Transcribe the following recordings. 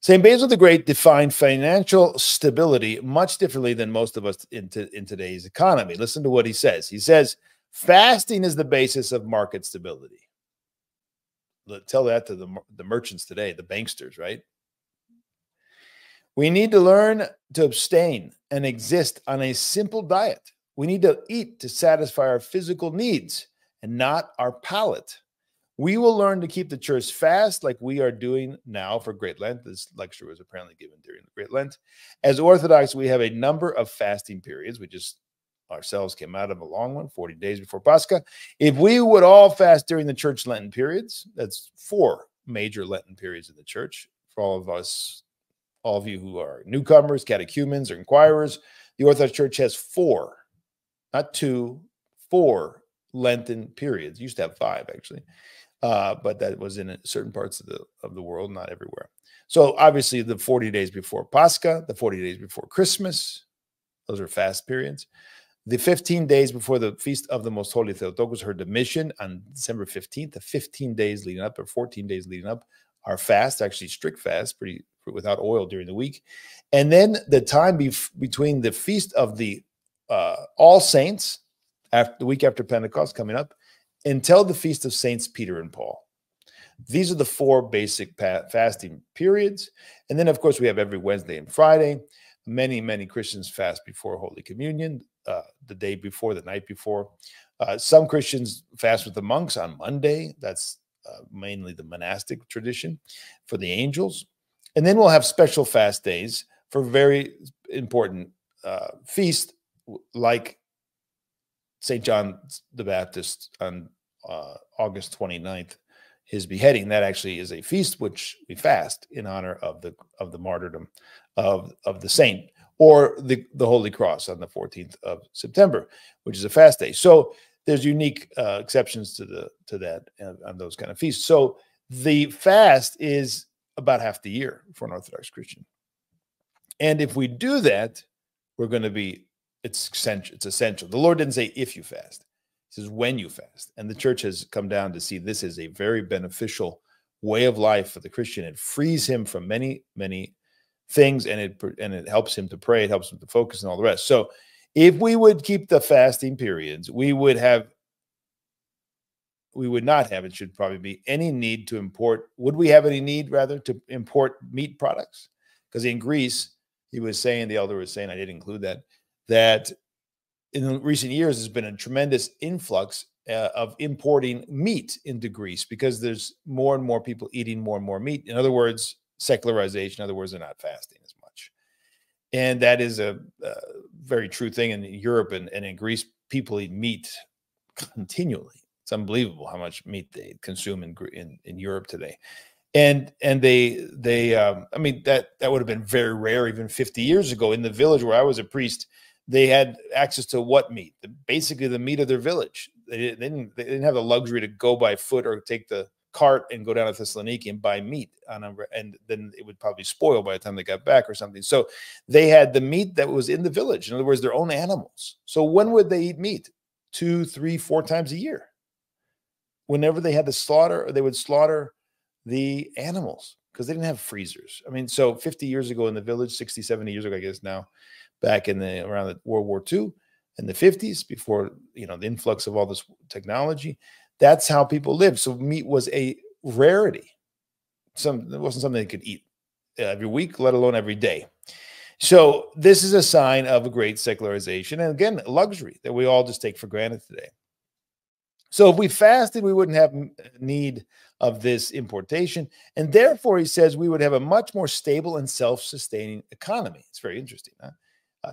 St. Basil the Great defined financial stability much differently than most of us in today's economy. Listen to what he says. He says, fasting is the basis of market stability. Tell that to the merchants today, the banksters, right? We need to learn to abstain and exist on a simple diet. We need to eat to satisfy our physical needs and not our palate. We will learn to keep the church fast like we are doing now for Great Lent. This lecture was apparently given during the Great Lent. As Orthodox, we have a number of fasting periods. We just ourselves came out of a long one, 40 days before Pascha. If we would all fast during the church Lenten periods, that's 4 major Lenten periods in the church. For all of us, all of you who are newcomers, catechumens, or inquirers, the Orthodox Church has 4, not 2, 4 Lenten periods. It used to have 5, actually. But that was in certain parts of the world, not everywhere. So obviously the 40 days before Pascha, the 40 days before Christmas, those are fast periods. The 15 days before the Feast of the Most Holy Theotokos, her Domitian, on December 15th, the 15 days leading up, or 14 days leading up, are fast, actually strict fast, without oil during the week. And then the time between the Feast of the All Saints, the week after Pentecost coming up, until the Feast of Saints Peter and Paul. These are the 4 basic fasting periods. And then, of course, we have every Wednesday and Friday. Many, many Christians fast before Holy Communion, the day before, the night before. Some Christians fast with the monks on Monday. That's mainly the monastic tradition for the angels. And then we'll have special fast days for very important feasts like St. John the Baptist on August 29th, his beheading. That actually is a feast which we fast in honor of the martyrdom of the saint, or the Holy Cross on the 14th of September, which is a fast day. So there's unique exceptions to that on those kind of feasts. So the fast is about half the year for an Orthodox Christian. And if we do that, we're going to be, it's essential. The Lord didn't say if you fast. He says when you fast. And the church has come down to see this is a very beneficial way of life for the Christian. It frees him from many, many things, and it helps him to pray. It helps him to focus and all the rest. So if we would keep the fasting periods, we would not have, it should probably be, any need to import. Would we have any need, rather, to import meat products? Because in Greece, he was saying, the elder was saying, I didn't include that in recent years, there's been a tremendous influx of importing meat into Greece because there's more and more people eating more and more meat. In other words, secularization. In other words, they're not fasting as much. And that is a very true thing in Europe and in Greece. People eat meat continually. It's unbelievable how much meat they consume in Europe today. And they I mean, that would have been very rare even 50 years ago. In the village where I was a priest, they had access to what meat? Basically the meat of their village. They didn't have the luxury to go by foot or take the cart and go down to Thessaloniki and buy meat and then it would probably spoil by the time they got back or something. So they had the meat that was in the village. In other words, their own animals. So when would they eat meat? 2, 3, 4 times a year. Whenever they had to slaughter, they would slaughter the animals because they didn't have freezers. I mean, so 50 years ago in the village, 60, 70 years ago, I guess now, back in around the World War II in the 50s, before, the influx of all this technology, that's how people lived. So meat was a rarity. It wasn't something they could eat every week, let alone every day. So this is a sign of a great secularization. And again, luxury that we all just take for granted today. So if we fasted, we wouldn't have need of this importation. And therefore, he says, we would have a much more stable and self-sustaining economy. It's very interesting. Huh?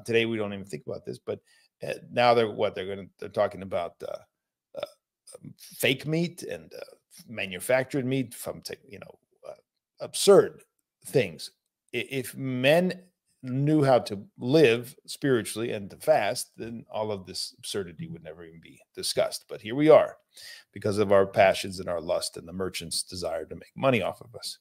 Today, we don't even think about this, but now they're talking about fake meat and manufactured meat from, absurd things. If men knew how to live spiritually and to fast, then all of this absurdity would never even be discussed. But here we are because of our passions and our lust and the merchant's desire to make money off of us.